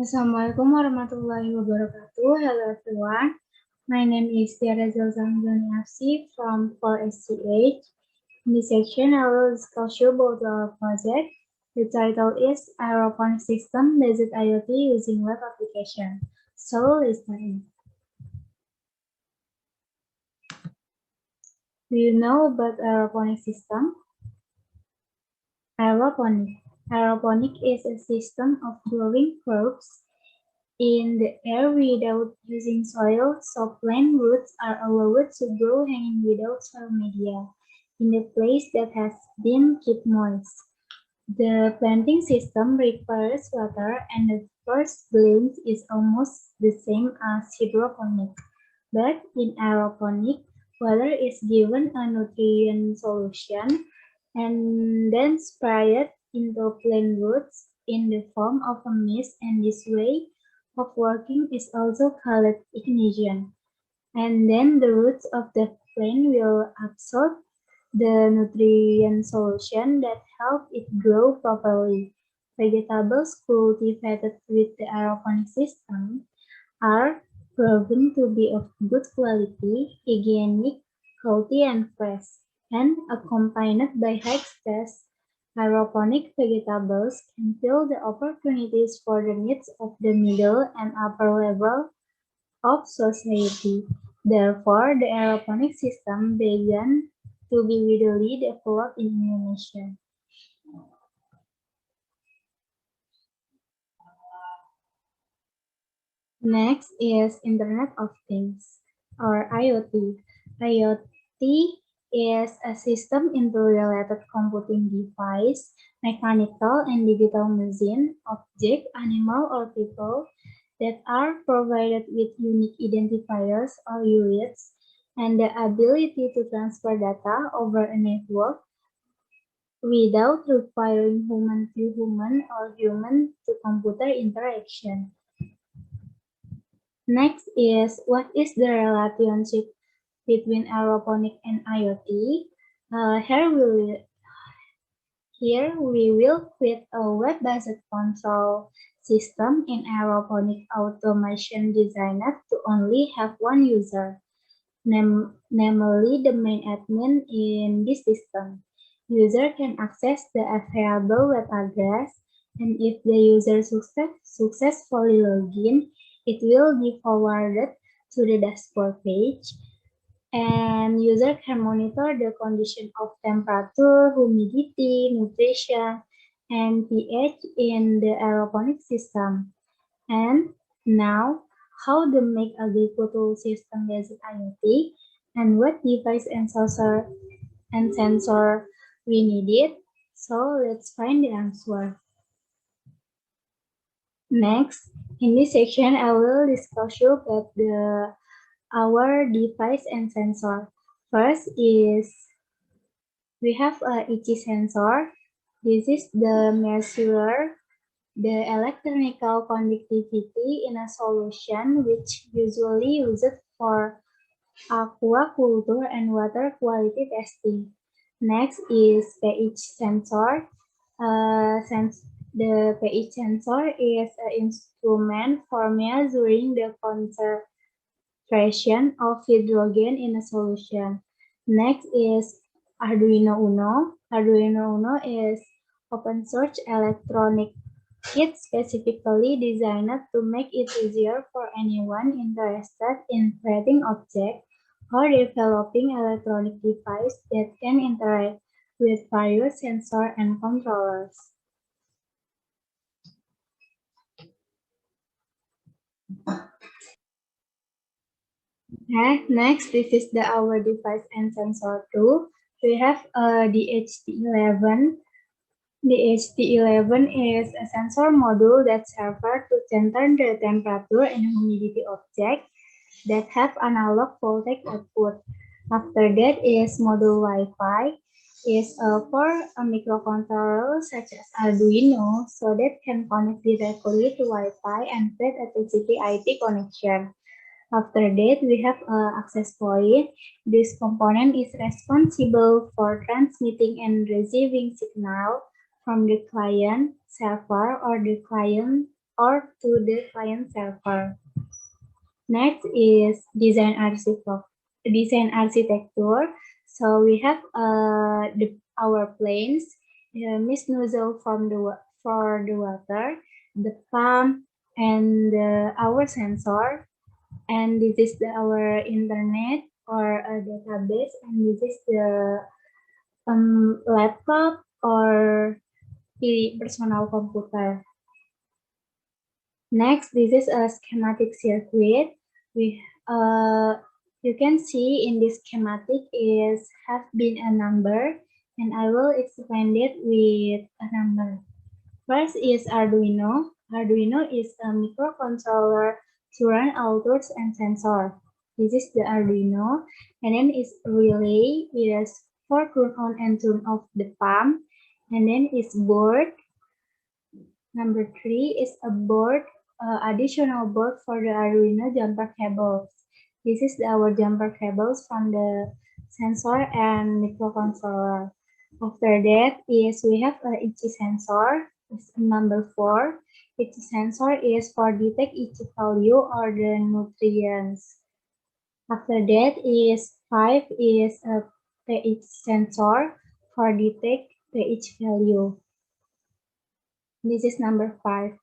Assalamualaikum warahmatullahi wabarakatuh. Hello everyone. My name is Tiara Zalzamdani Afsi from 4SCH. In this section, I will discuss you about our project. The title is Aeroponic System Based IoT using Web Application. So, listen in. Do you know about aeroponic system? Aeroponic is a system of growing crops in the air without using soil, so plant roots are allowed to grow hanging without soil media in a place that has been kept moist. The planting system requires water and the first glimpse is almost the same as hydroponic. But in aeroponic, water is given a nutrient solution and then sprayed into plant roots in the form of a mist, and this way of working is also called ignition. And then the roots of the plant will absorb the nutrient solution that help it grow properly. Vegetables cultivated with the aeroponic system are proven to be of good quality, hygienic, healthy, and fresh, and accompanied by high stress. Aeroponic vegetables can fill the opportunities for the needs of the middle and upper level of society. Therefore, the aeroponic system began to be widely developed in Indonesia. Next is Internet of Things, or IoT. IoT is a system interrelated computing device, mechanical and digital machine, object, animal, or people that are provided with unique identifiers or UIDs and the ability to transfer data over a network without requiring human-to-human or human-to-computer interaction. Next is, what is the relationship between aeroponic and IoT? Here we will create a web-based control system in aeroponic automation designed to only have one user, namely the main admin in this system. User can access the available web address, and if the user successfully login, it will be forwarded to the dashboard page, and user can monitor the condition of temperature, humidity, nutrition, and pH in the aeroponic system. And now, how to make agricultural system based IoT, and what device and sensor we needed. So let's find the answer. Next, in this section, I will discuss you about our device and sensor. First is we have a EC sensor. This is the measure the electrical conductivity in a solution which usually used for aquaculture and water quality testing. Next is pH sensor. The pH sensor is an instrument for measuring the concentration of hydrogen in a solution. Next is Arduino Uno. Arduino Uno is open source electronic kit specifically designed to make it easier for anyone interested in creating objects or developing electronic devices that can interact with various sensors and controllers. Okay, next, this is our device and sensor tool. We have the HT11. The HT11 is a sensor module that serves to center the temperature and humidity objects that have analog voltage output. After that is module Wi-Fi, is for a microcontroller such as Arduino, so that can connect directly to Wi-Fi and create a TCP/IP connection. After that, we have access point. This component is responsible for transmitting and receiving signal from the client server or the client or to the client server. Next is design architecture. So we have our planes, the mist nozzle for the water, the pump, and our sensor. And this is our internet or a database, and this is the laptop or the personal computer. Next, this is a schematic circuit. We you can see in this schematic is have been a number, and I will explain it with a number. First is Arduino. Arduino is a microcontroller to run all tools and sensor. This is the Arduino, and then is relay is for turn on and turn off the pump, and then is board. Number 3 is a board, additional board for the Arduino jumper cables. This is our jumper cables from the sensor and microcontroller. After that is we have a EC sensor, number 4. EC sensor is for detect each value or the nutrients. After that is 5 is a pH sensor for detect pH value. This is number 5.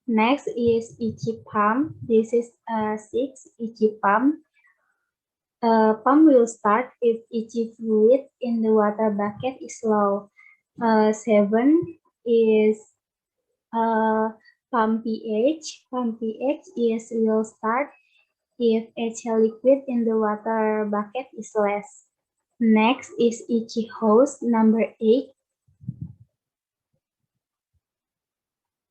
Next is EC pump. This is 6 EC pump. Pump will start if EC fluid in the water bucket is low. 7 is pump pH. Pump pH is will start if HL liquid in the water bucket is less. Next is EC hose, number 8.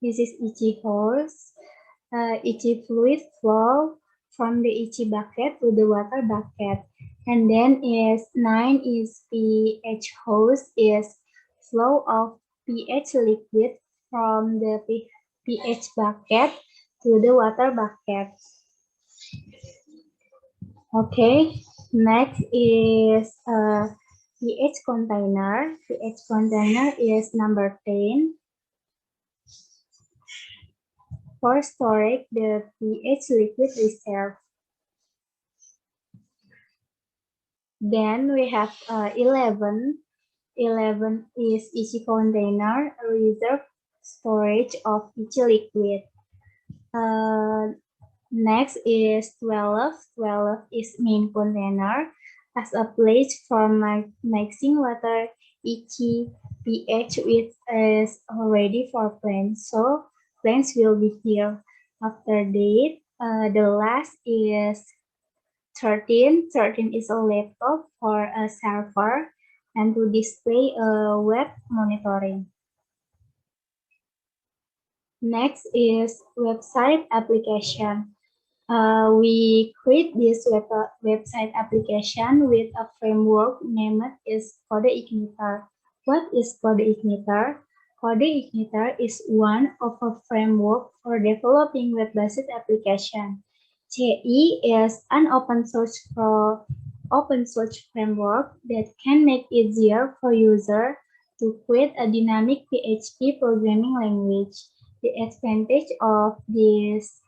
This is EC hose. EC fluid flow from the EC bucket to the water bucket. And then is 9 is pH hose is flow of pH liquid from the pH bucket to the water bucket. Okay, next is pH container. pH container is number 10. For storing the pH liquid reserve. Then we have 11. 11 is EC container, reserve storage of each liquid. Next is 12. 12 is main container as a place for mixing water. Each pH is already for plants, so plants will be here. After that, the last is 13. 13 is a laptop or a server and to display a web monitoring. Next is website application. We create this website application with a framework named is CodeIgniter. What is CodeIgniter? CodeIgniter is one of a framework for developing web-based application. CE is an open source framework that can make it easier for users to create a dynamic PHP programming language. The advantage of this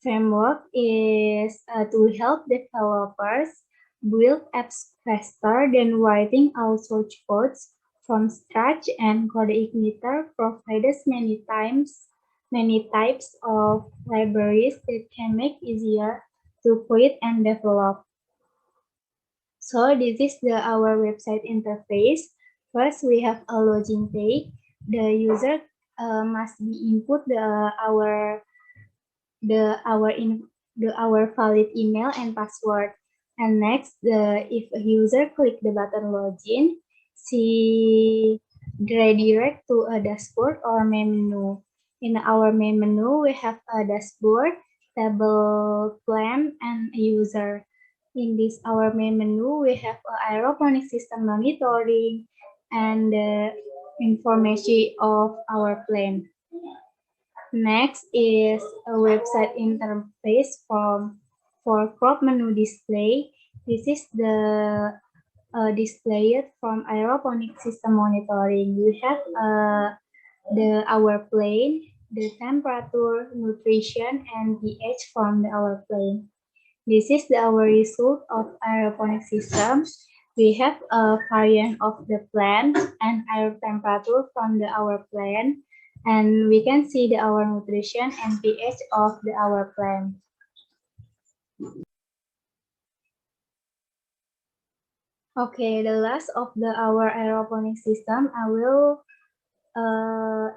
framework is to help developers build apps faster than writing all source codes from scratch, and CodeIgniter provides many types of libraries that can make easier to create and develop. So this is our website interface. First, we have a login page. The user must be input our valid email and password. And next, if a user click the button login, she redirect to a dashboard or main menu. In our main menu, we have a dashboard, table, plan, and a user. In this our main menu, we have aeroponic system monitoring and the information of our plan. Next is a website interface for crop menu display. This is the display from aeroponic system monitoring. We have our plane, the temperature, nutrition, and pH from our plane. This is our result of aeroponic system. We have a variant of the plant and air temperature from our plant, and we can see our nutrition and pH of our plant. Okay, the last of our aeroponic system, I will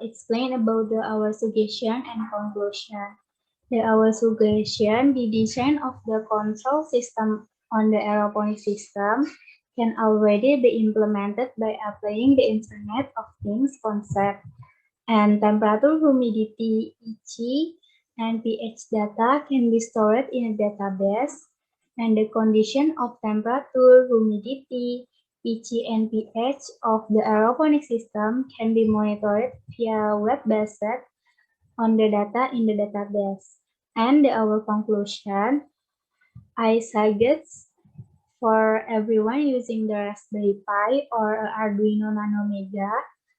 explain about our suggestion and conclusion. Our suggestion, the design of the control system on the aeroponic system can already be implemented by applying the Internet of Things concept, and temperature, humidity, EC, and pH data can be stored in a database, and the condition of temperature, humidity, EC, and pH of the aeroponic system can be monitored via web-based on the data in the database. And our conclusion, I suggest for everyone using the Raspberry Pi or Arduino Nano Mega,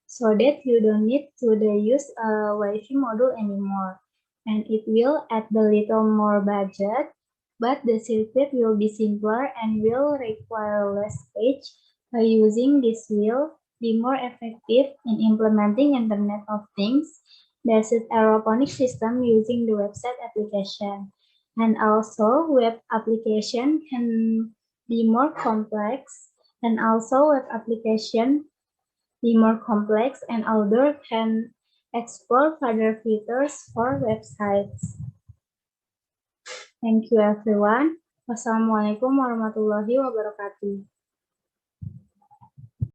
so that you don't need to use a Wi-Fi module anymore. And it will add a little more budget, but the circuit will be simpler and will require less space. By using this will be more effective in implementing Internet of Things based aeroponic system using the website application. And also web application can be more complex, and also web application be more complex, and Outdoor can explore further features for websites. Thank you everyone. Wassalamualaikum warahmatullahi wabarakatuh.